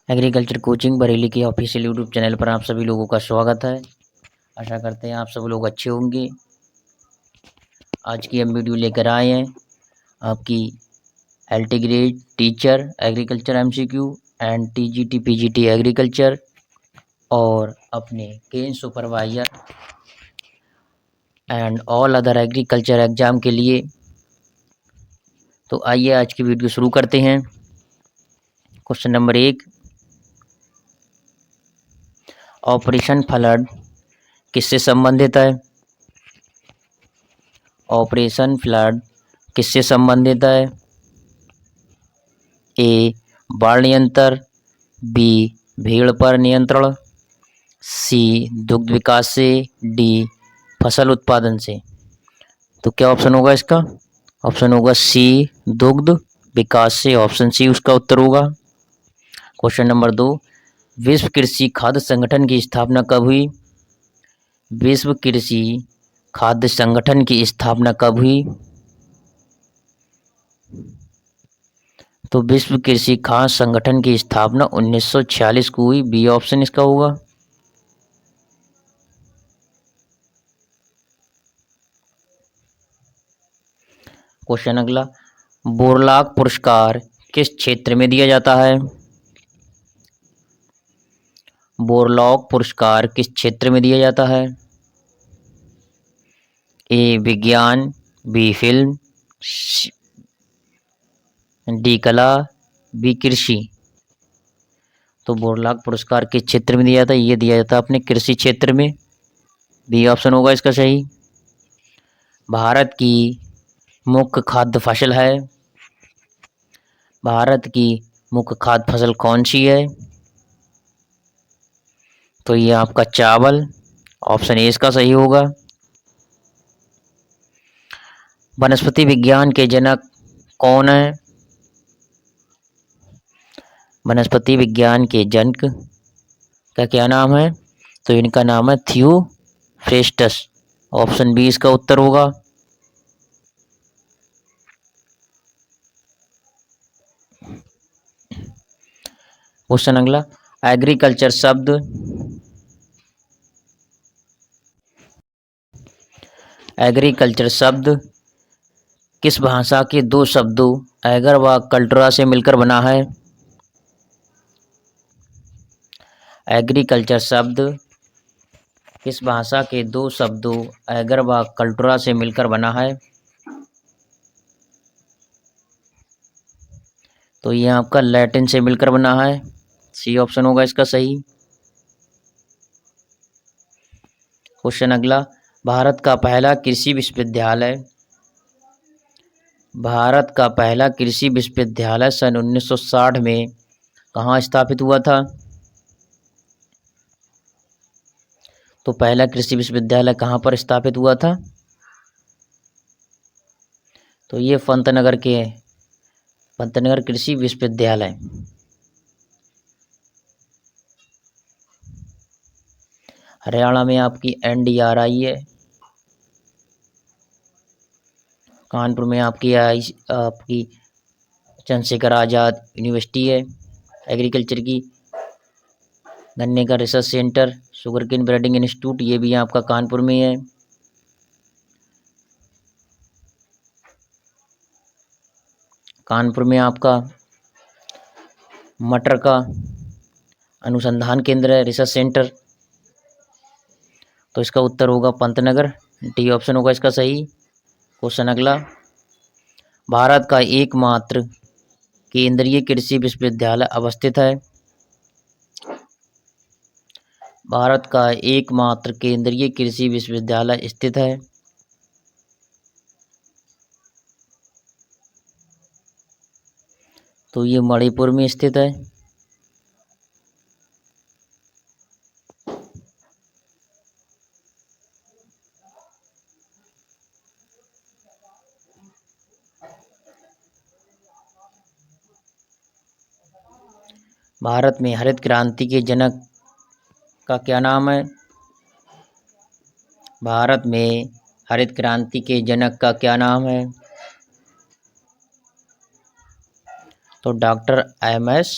Agriculture coaching Bareilly के official YouTube channel पर आप सभी लोगों का स्वागत है। आशा करते हैं आप सब लोग अच्छे होंगे। आज की हम वीडियो लेकर आए हैं आपकी LT grade teacher agriculture MCQ and TGT PGT agriculture और अपने cane supervisor and all other agriculture exam के लिए। तो आइए आज की वीडियो शुरू करते हैं। क्वेश्चन नंबर 1, ऑपरेशन फ्लड किससे संबंधित है? ऑपरेशन फ्लड किससे संबंधित है? ए बाढ़ नियंत्रण, बी भीड़ पर नियंत्रण, सी दुग्ध विकास से, डी फसल उत्पादन से। तो क्या ऑप्शन होगा इसका? ऑप्शन होगा सी दुग्ध विकास से। ऑप्शन सी उसका उत्तर होगा। क्वेश्चन नंबर 2, विश्व कृषि खाद्य संगठन की स्थापना कब हुई? विश्व कृषि खाद्य संगठन की स्थापना कब हुई? तो विश्व कृषि खाद्य संगठन की स्थापना 1946 को हुई। बी ऑप्शन इसका होगा। क्वेश्चन अगला, बोरलॉग पुरस्कार किस क्षेत्र में दिया जाता है? बोरलॉग पुरस्कार किस क्षेत्र में दिया जाता है? ए विज्ञान, बी फिल्म, डी कला, बी कृषि। तो बोरलॉग पुरस्कार किस क्षेत्र में दिया जाता है? ये दिया जाता है अपने कृषि क्षेत्र में। बी ऑप्शन होगा इसका सही। भारत की मुख्य खाद्य फसल है। भारत की मुख्य खाद्य फसल कौन सी है? तो ये आपका चावल। ऑप्शन ए इसका सही होगा। वनस्पति विज्ञान के जनक कौन है? वनस्पति विज्ञान के जनक का क्या नाम है? तो इनका नाम है थियोफ्रेस्टस। ऑप्शन बी इसका उत्तर होगा। क्वेश्चन अगला, एग्रीकल्चर शब्द एग्रीकल्चर शब्द किस भाषा के दो शब्दों एगर व कल्ट्रा से मिलकर बना है? एग्रीकल्चर शब्द किस भाषा के दो शब्दों एगर व कल्ट्रा से मिलकर बना है? तो ये आपका लैटिन से मिलकर बना है। सी ऑप्शन होगा इसका सही। क्वेश्चन अगला, भारत का पहला कृषि विश्वविद्यालय भारत का पहला कृषि विश्वविद्यालय सन 1960 में कहाँ स्थापित हुआ था? तो पहला कृषि विश्वविद्यालय कहाँ पर स्थापित हुआ था? तो ये पंतनगर के पंतनगर कृषि विश्वविद्यालय। हरियाणा में आपकी NDRI है। कानपुर में आपकी चंद्रशेखर आज़ाद यूनिवर्सिटी है एग्रीकल्चर की। गन्ने का research centre, sugarcane breeding institute, ये भी आपका कानपुर में है। कानपुर में आपका मटर का अनुसंधान केंद्र है, रिसर्च सेंटर। तो इसका उत्तर होगा पंतनगर। डी ऑप्शन होगा इसका सही। क्वेश्चन अगला, भारत का एकमात्र केंद्रीय कृषि विश्वविद्यालय अवस्थित है। भारत का एकमात्र केंद्रीय कृषि विश्वविद्यालय स्थित है। तो ये मणिपुर में स्थित है। भारत में हरित क्रांति के जनक का क्या नाम है? भारत में हरित क्रांति के जनक का क्या नाम है? तो डॉक्टर MS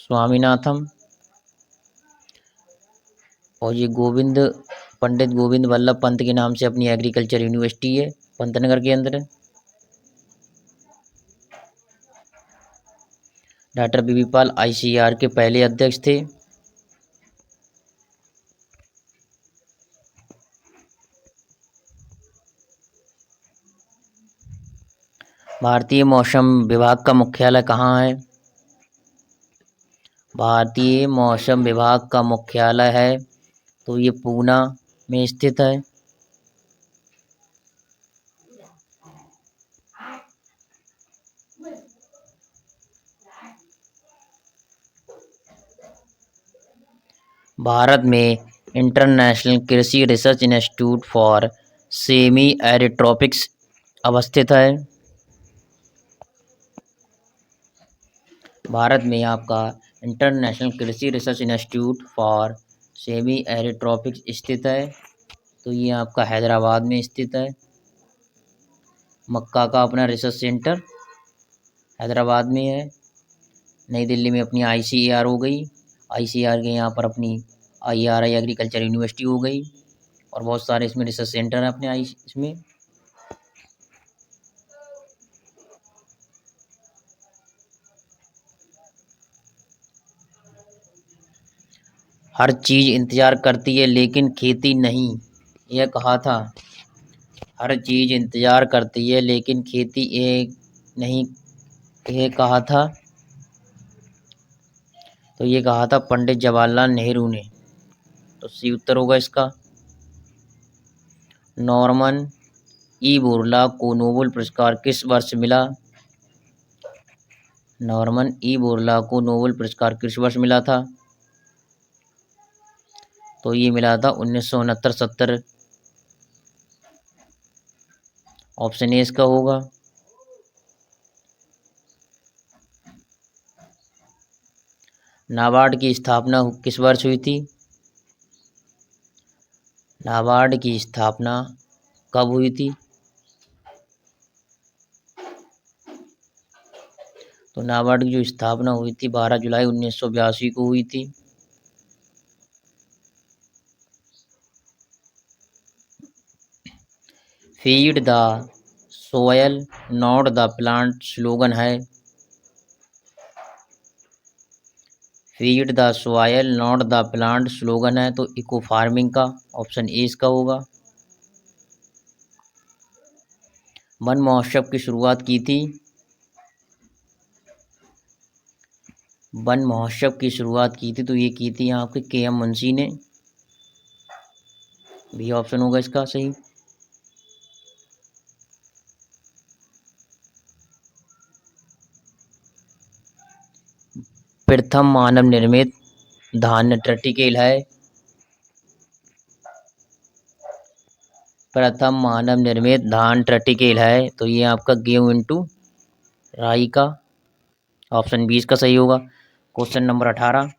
स्वामीनाथन। और ये पंडित गोविंद वल्लभ पंत के नाम से अपनी एग्रीकल्चर यूनिवर्सिटी है, पंतनगर के अंदर है। डॉक्टर बीबी पाल आईसीएआर के पहले अध्यक्ष थे। भारतीय मौसम विभाग का मुख्यालय कहाँ है? भारतीय मौसम विभाग का मुख्यालय है तो ये पूना में स्थित है। भारत में इंटरनेशनल कृषि research institute for semi arid tropics अवस्थित है। भारत में आपका इंटरनेशनल कृषि research institute for semi arid tropics स्थित है तो ये आपका हैदराबाद में स्थित है। मक्का का अपना रिसर्च सेंटर हैदराबाद में है। नई दिल्ली में अपनी आईसीएआर हो गई, आईसीएआर के यहाँ पर अपनी आईआरआई एग्रीकल्चर यूनिवर्सिटी हो गई और बहुत सारे इसमें रिसर्च सेंटर हैं अपने इसमें। हर चीज़ इंतज़ार करती है लेकिन खेती नहीं, यह कहा था। हर चीज़ इंतज़ार करती है लेकिन खेती एक नहीं, यह कहा था। तो ये कहा था पंडित जवाहरलाल नेहरू ने। तो सी उत्तर होगा इसका। नॉर्मन ई बोरला को नोबेल पुरस्कार किस वर्ष मिला? नॉर्मन ई बोरला को नोबेल पुरस्कार किस वर्ष मिला था? तो ये मिला था 1969-70। ऑप्शन ए इसका होगा। नाबार्ड की स्थापना किस वर्ष हुई थी? नाबार्ड की स्थापना कब हुई थी? तो नाबार्ड की जो स्थापना हुई थी 12 जुलाई 1982 को हुई थी। Feed the soil not the plant slogan है। Feed the soil not the plant slogan है तो इको फार्मिंग का ऑप्शन ए इसका होगा। वन महोत्सव की शुरुआत की थी? वन महोत्सव की शुरुआत की थी तो ये की थी यहाँ के एम मुंशी ने। भी ऑप्शन होगा इसका सही। प्रथम मानव निर्मित धान्य ट्रटिकेल है। प्रथम मानव निर्मित धान ट्रटिकेल है तो ये आपका गेहूं इंटू राई का ऑप्शन 20 का सही होगा। क्वेश्चन नंबर 18,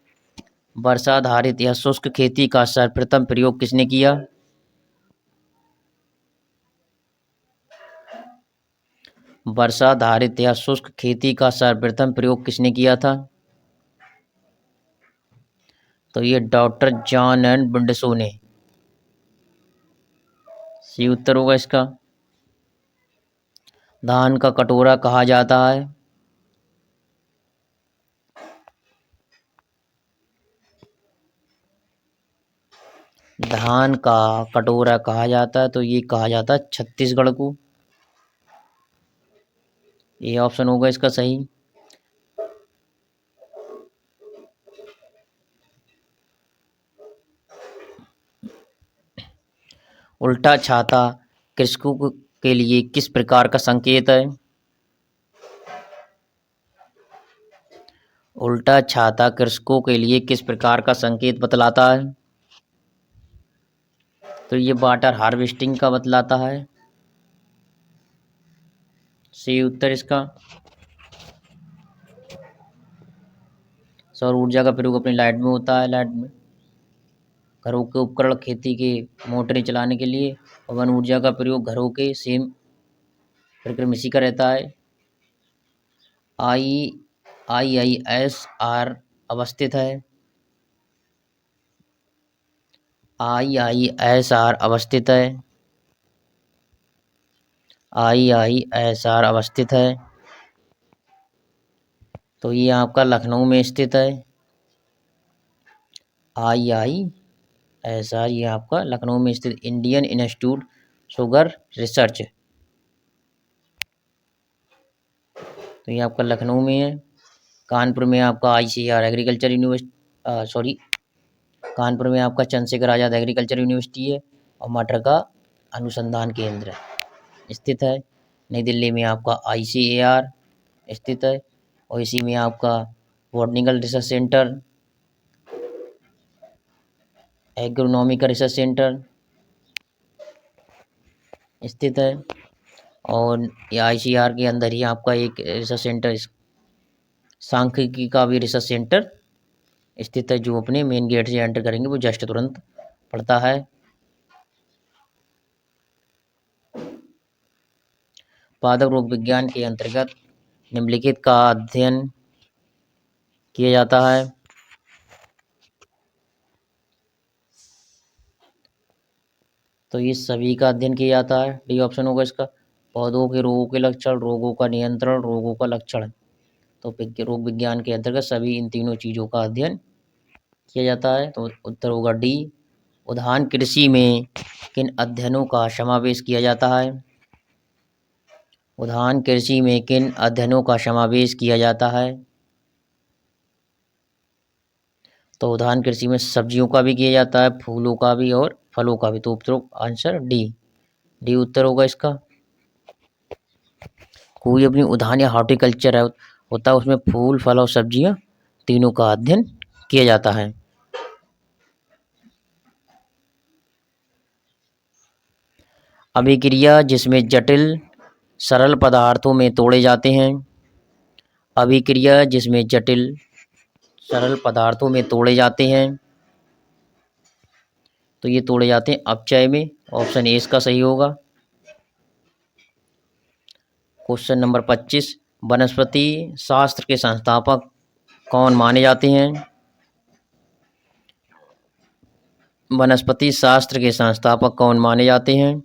वर्षाधारित या शुष्क खेती का सर्वप्रथम प्रयोग किसने किया? वर्षाधारित या शुष्क खेती का सर्वप्रथम प्रयोग किसने किया था? तो ये डॉक्टर जॉन एंड विंडसो ने। सी उत्तर होगा इसका। धान का कटोरा कहा जाता है? धान का कटोरा कहा जाता है तो ये कहा जाता है छत्तीसगढ़ को। ये ऑप्शन होगा इसका सही। उल्टा छाता कृषकों के लिए किस प्रकार का संकेत है? उल्टा छाता कृषकों के लिए किस प्रकार का संकेत बतलाता है? तो ये वाटर हार्वेस्टिंग का बतलाता है। सही उत्तर इसका। सौर ऊर्जा का प्रयोग अपनी लाइट में होता है, लाइट में घरों के उपकरण, खेती के मोटरें चलाने के लिए। और वन ऊर्जा का प्रयोग घरों के सेम प्रक्रम इसी का रहता है। IISR अवस्थित है? IISR अवस्थित है? IISR अवस्थित है? तो ये आपका लखनऊ में स्थित है। IISR ये आपका लखनऊ में स्थित इंडियन इंस्टीट्यूट शुगर रिसर्च, तो ये आपका लखनऊ में है। कानपुर में आपका ICAR agriculture university, sorry, Kanpur में आपका चंद्रशेखर आज़ाद एग्रीकल्चर यूनिवर्सिटी है और मटर का अनुसंधान केंद्र स्थित है। नई दिल्ली में आपका ICAR स्थित है और इसी में आपका botanical research centre, agronomical research centre स्थित है। और ये ICAR के अंदर ही आपका एक रिसर्च सेंटर, सांख्यिकी का भी रिसर्च सेंटर स्थित है, जो अपने मेन गेट से एंटर करेंगे वो जस्ट तुरंत पड़ता है। पादप रोग विज्ञान के अंतर्गत निम्नलिखित का अध्ययन किया जाता है। तो ये सभी का अध्ययन किया जाता है। डी ऑप्शन होगा इसका। पौधों के रोगों के लक्षण, रोगों का नियंत्रण, रोगों का लक्षण। तो रोग विज्ञान के अंतर्गत सभी इन तीनों चीज़ों का अध्ययन किया जाता है। तो उत्तर होगा डी। उद्यान कृषि में किन अध्ययनों का समावेश किया जाता है? उद्यान कृषि में किन अध्ययनों का समावेश किया जाता है? तो उद्यान कृषि में सब्जियों का भी किया जाता है, फूलों का भी और फलों का भी। तो उत्तर आंसर डी उत्तर होगा इसका। कोई अपनी उद्यान या हॉर्टिकल्चर होता है, उसमें फूल, फल और सब्जियां तीनों का अध्ययन किया जाता है। अभिक्रिया जिसमें जटिल सरल पदार्थों में तोड़े जाते हैं। अभिक्रिया जिसमें जटिल सरल पदार्थों में तोड़े जाते हैं, तो ये तोड़े जाते हैं अपचय में। ऑप्शन ए इसका सही होगा। क्वेश्चन नंबर 25, वनस्पति शास्त्र के संस्थापक कौन माने जाते हैं? वनस्पति शास्त्र के संस्थापक कौन माने जाते हैं?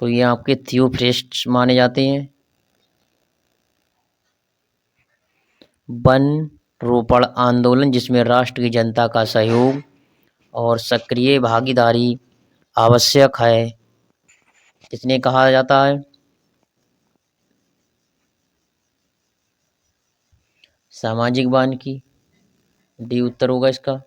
तो ये आपके थियोफ्रेस्ट माने जाते हैं। वन रोपण आंदोलन जिसमें राष्ट्र की जनता का सहयोग और सक्रिय भागीदारी आवश्यक है, किसने कहा जाता है? सामाजिक वानिकी। डी उत्तर होगा इसका।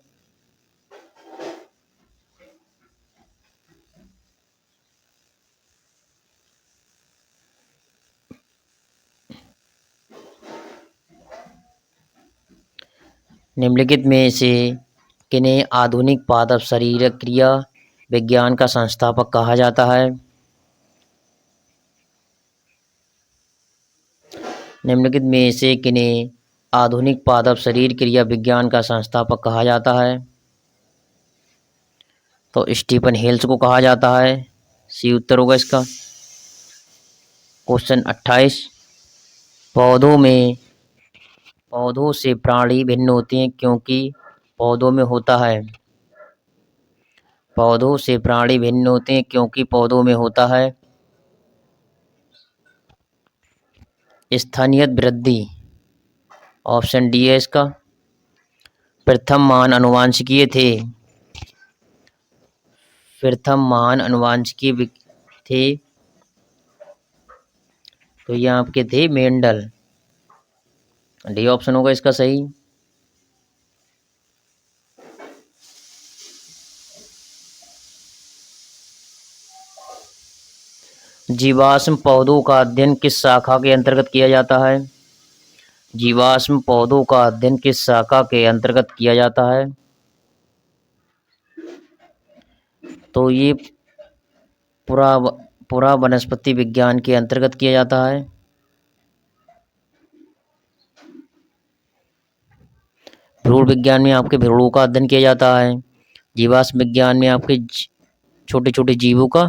निम्नलिखित में से किन्हें आधुनिक पादप शरीर क्रिया विज्ञान का संस्थापक कहा जाता है? निम्नलिखित में से किन्हें आधुनिक पादप शरीर क्रिया विज्ञान का संस्थापक कहा जाता है? तो स्टीफन हेल्स को कहा जाता है। सी उत्तर होगा इसका। क्वेश्चन 28, पौधों से प्राणी भिन्न होते हैं क्योंकि पौधों में होता है। पौधों से प्राणी भिन्न होते हैं क्योंकि पौधों में होता है स्थानीय वृद्धि। ऑप्शन डी है इसका। प्रथम महान अनुवांशिकीय थे। प्रथम महान अनुवांशिकीय थे, तो ये आपके थे मेंडल। डी ऑप्शन होगा इसका सही। जीवाश्म पौधों का अध्ययन किस शाखा के अंतर्गत किया जाता है? जीवाश्म पौधों का अध्ययन किस शाखा के अंतर्गत किया जाता है? तो ये पूरा वनस्पति विज्ञान के अंतर्गत किया जाता है। भ्रूण विज्ञान में आपके भ्रूणों का अध्ययन किया जाता है। जीवाश्म विज्ञान में आपके छोटे छोटे जीवों का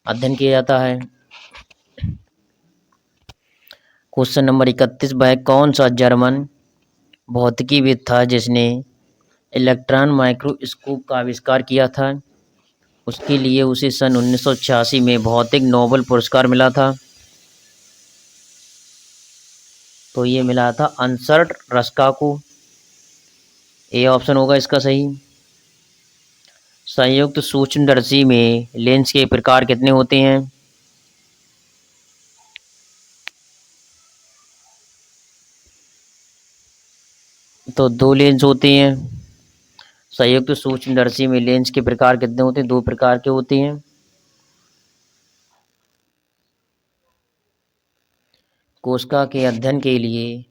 अध्ययन किया जाता है। क्वेश्चन नंबर 31, वह कौन सा जर्मन भौतिकीविद था जिसने इलेक्ट्रॉन माइक्रोस्कोप का आविष्कार किया था? उसके लिए उसे सन 1986 में भौतिक नोबेल पुरस्कार मिला था। तो ये मिला था अंसर्ट रस्का को। ए ऑप्शन होगा इसका सही। संयुक्त सूक्ष्मदर्शी में लेंस के प्रकार कितने होते हैं? तो दो लेंस होते हैं। संयुक्त सूक्ष्मदर्शी में लेंस के प्रकार कितने होते हैं? दो प्रकार के होते हैं। कोशिका के अध्ययन के लिए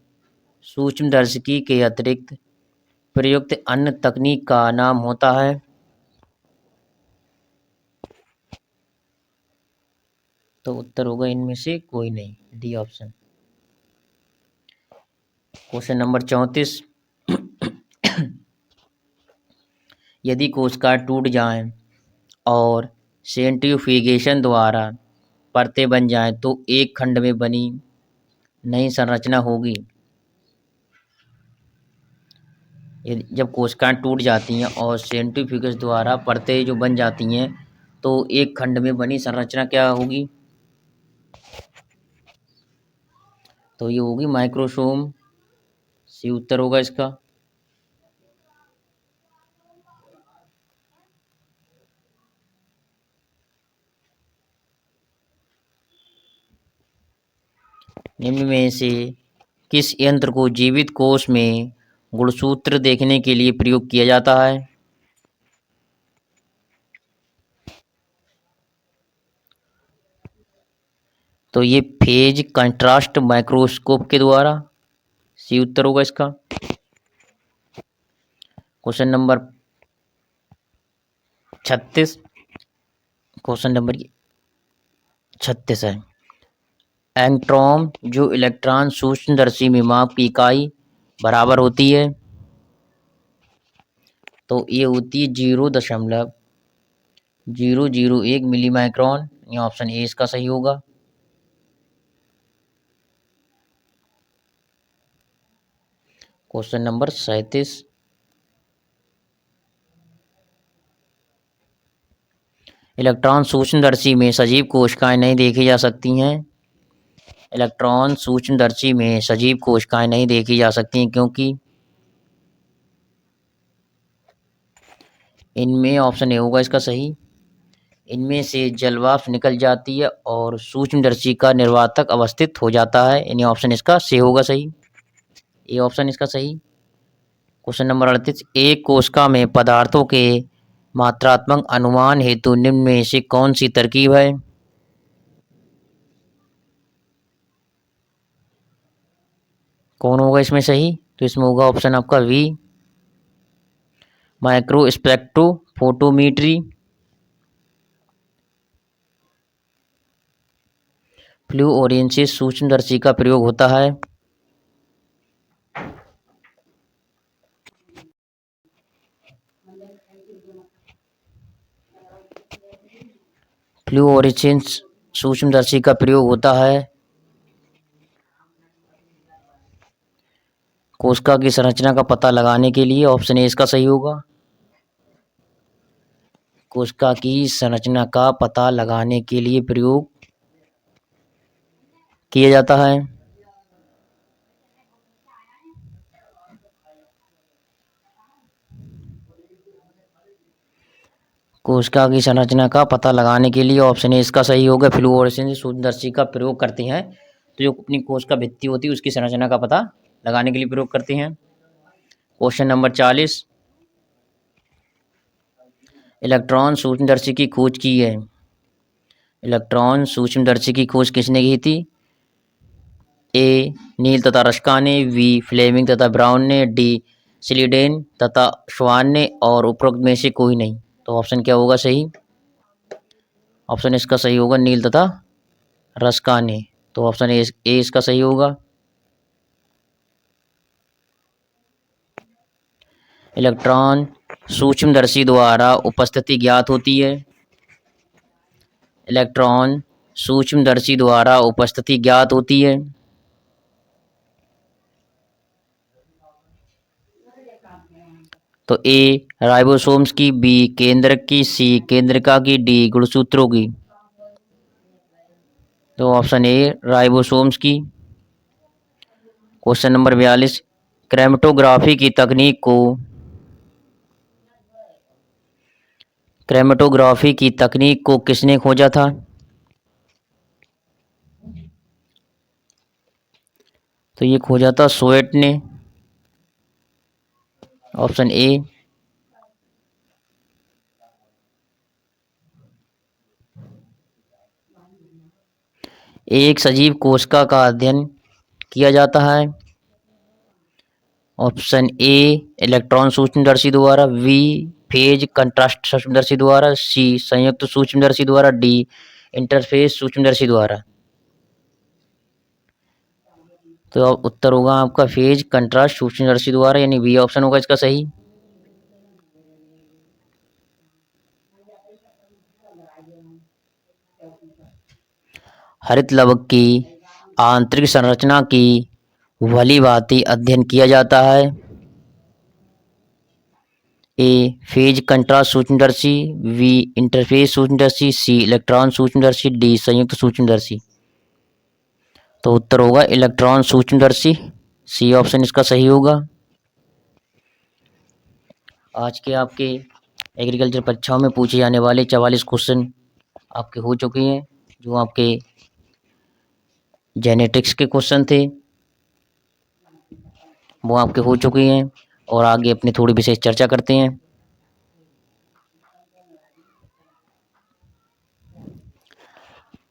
सूक्ष्मदर्शी के अतिरिक्त प्रयुक्त अन्य तकनीक का नाम होता है? तो उत्तर होगा इनमें से कोई नहीं, डी ऑप्शन। क्वेश्चन नंबर 34, यदि कोशिका टूट जाएं और सेंट्रीफ्यूगेशन द्वारा परतें बन जाएं तो एक खंड में बनी नई संरचना होगी। जब कोशिकाएं टूट जाती हैं और सेंट्रीफ्यूगेशन द्वारा परतें जो बन जाती हैं तो एक खंड में बनी संरचना क्या होगी? तो ये होगी माइक्रोसोम। सी उत्तर होगा इसका। निम्न में से किस यंत्र को जीवित कोश में गुणसूत्र देखने के लिए प्रयोग किया जाता है? तो ये फेज कंट्रास्ट माइक्रोस्कोप के द्वारा। सी उत्तर होगा इसका। क्वेश्चन नंबर 36, क्वेश्चन नंबर 36 है। एंग्स्ट्रॉम जो इलेक्ट्रॉन सूक्ष्मदर्शी में माप की इकाई बराबर होती है? तो ये होती है 0.001 मिली माइक्रोन। ये ऑप्शन ए इसका सही होगा। क्वेश्चन नंबर 37, इलेक्ट्रॉन सूक्ष्मदर्शी में सजीव कोशिकाएं नहीं देखी जा सकती हैं। इलेक्ट्रॉन सूक्ष्मदर्शी में सजीव कोशिकाएं नहीं देखी जा सकती हैं क्योंकि इनमें, ऑप्शन ए होगा इसका सही, इनमें से जलवाष्प निकल जाती है और सूक्ष्मदर्शी का निर्वातक अवस्थित हो जाता है। यानी ऑप्शन इसका सी होगा सही। ए ऑप्शन इसका सही। क्वेश्चन नंबर 38, एक कोशिका में पदार्थों के मात्रात्मक अनुमान हेतु निम्न में से कौन सी तरकीब है? कौन होगा इसमें सही? तो इसमें होगा ऑप्शन आपका वी, माइक्रोस्पेक्ट्रोफोटोमेट्री। फ्लुओरेसेंस सूक्ष्मदर्शी का प्रयोग होता है। फ्लुओरेसेंस सूक्ष्मदर्शी का प्रयोग होता है कोशिका की संरचना का पता लगाने के लिए। ऑप्शन ए इसका सही होगा। कोशिका की संरचना का पता लगाने के लिए प्रयोग किया जाता है। कोशिका की संरचना का पता लगाने के लिए ऑप्शन ए इसका सही होगा। फ्लुओरेसेंस सूक्ष्मदर्शी का प्रयोग करते हैं तो जो अपनी कोशिका भित्ति होती है उसकी संरचना का पता लगाने के लिए प्रयोग करते हैं। क्वेश्चन नंबर 40, इलेक्ट्रॉन सूक्ष्मदर्शी की खोज की है। इलेक्ट्रॉन सूक्ष्मदर्शी की खोज किसने की थी? ए नील तथा रस्का ने, बी फ्लेमिंग तथा ब्राउन ने, डी स्लीडेन तथा श्वान ने और उपरोक्त में से कोई नहीं। तो ऑप्शन क्या होगा सही? ऑप्शन इसका सही होगा नील तथा रस्का ने। तो ऑप्शन ए इसका सही होगा। इलेक्ट्रॉन सूक्ष्मदर्शी द्वारा उपस्थिति ज्ञात होती है। इलेक्ट्रॉन सूक्ष्मदर्शी द्वारा उपस्थिति ज्ञात होती है। तो ए राइबोसोम्स की, बी केंद्रक की, सी केंद्रिका की, डी गुणसूत्रों की। तो ऑप्शन ए राइबोसोम्स की। क्वेश्चन नंबर 42, क्रेमेटोग्राफी की तकनीक को किसने खोजा था? तो ये खोजा था सोएट ने। Option A. एक सजीव कोशिका का अध्ययन किया जाता है। ऑप्शन ए इलेक्ट्रॉन सूक्ष्मदर्शी द्वारा, बी फेज कंट्रास्ट सूक्ष्मदर्शी द्वारा, सी संयुक्त सूक्ष्मदर्शी द्वारा, डी इंटरफेस सूक्ष्मदर्शी द्वारा। तो अब उत्तर होगा आपका फेज कंट्रास्ट सूक्ष्मदर्शी द्वारा, यानी बी ऑप्शन होगा इसका सही। हरित लवक की आंतरिक संरचना की भली भांति अध्ययन किया जाता है। ए फेज कंट्रास्ट सूक्ष्मदर्शी, बी इंटरफेस सूक्ष्मदर्शी, सी इलेक्ट्रॉन सूक्ष्मदर्शी, डी संयुक्त सूक्ष्मदर्शी। तो उत्तर होगा इलेक्ट्रॉन सूक्ष्मदर्शी, सी ऑप्शन इसका सही होगा। आज के आपके एग्रीकल्चर परीक्षाओं में पूछे जाने वाले 44 क्वेश्चन आपके हो चुके हैं, जो आपके जेनेटिक्स के क्वेश्चन थे वो आपके हो चुके हैं। और आगे अपनी थोड़ी विशेष चर्चा करते हैं।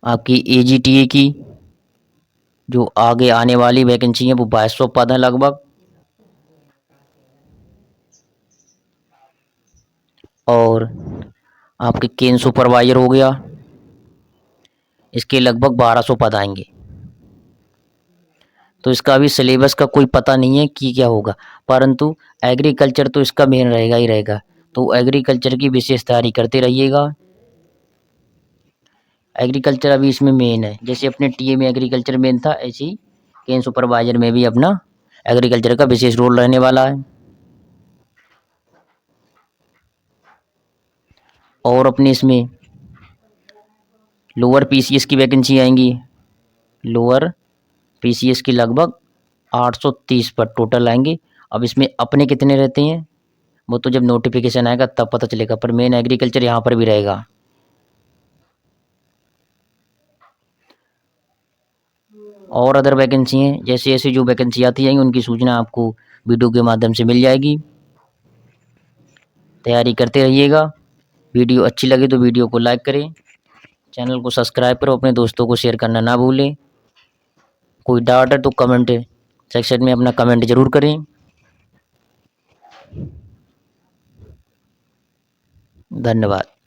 आपकी AGTA की जो आगे आने वाली वैकेंसी है वो 2200 पद हैं लगभग। और आपके केन सुपरवाइजर हो गया, इसके लगभग 1200 पद आएंगे। तो इसका अभी सिलेबस का कोई पता नहीं है कि क्या होगा, परंतु एग्रीकल्चर तो इसका मेन रहेगा ही रहेगा। तो एग्रीकल्चर की विशेष तैयारी करते रहिएगा। एग्रीकल्चर अभी इसमें मेन है, जैसे अपने टीए में एग्रीकल्चर मेन था, ऐसे ही केन सुपरवाइजर में भी अपना एग्रीकल्चर का विशेष रोल रहने वाला है। और अपने इसमें लोअर PCS की वैकेंसी आएंगी। लोअर PCS की लगभग 830 पर टोटल आएंगे। अब इसमें अपने कितने रहते हैं वो तो जब नोटिफिकेशन आएगा तब पता चलेगा, पर मेन एग्रीकल्चर यहाँ पर भी रहेगा। और अदर वैकेंसी हैं, जैसे जैसे जो वैकेंसी आती जाएंगी उनकी सूचना आपको वीडियो के माध्यम से मिल जाएगी। तैयारी करते रहिएगा। वीडियो अच्छी लगे तो वीडियो को लाइक करें, चैनल को सब्सक्राइब करो, अपने दोस्तों को शेयर करना ना भूलें। कोई डाउट है तो कमेंट सेक्शन में अपना कमेंट ज़रूर करें। धन्यवाद।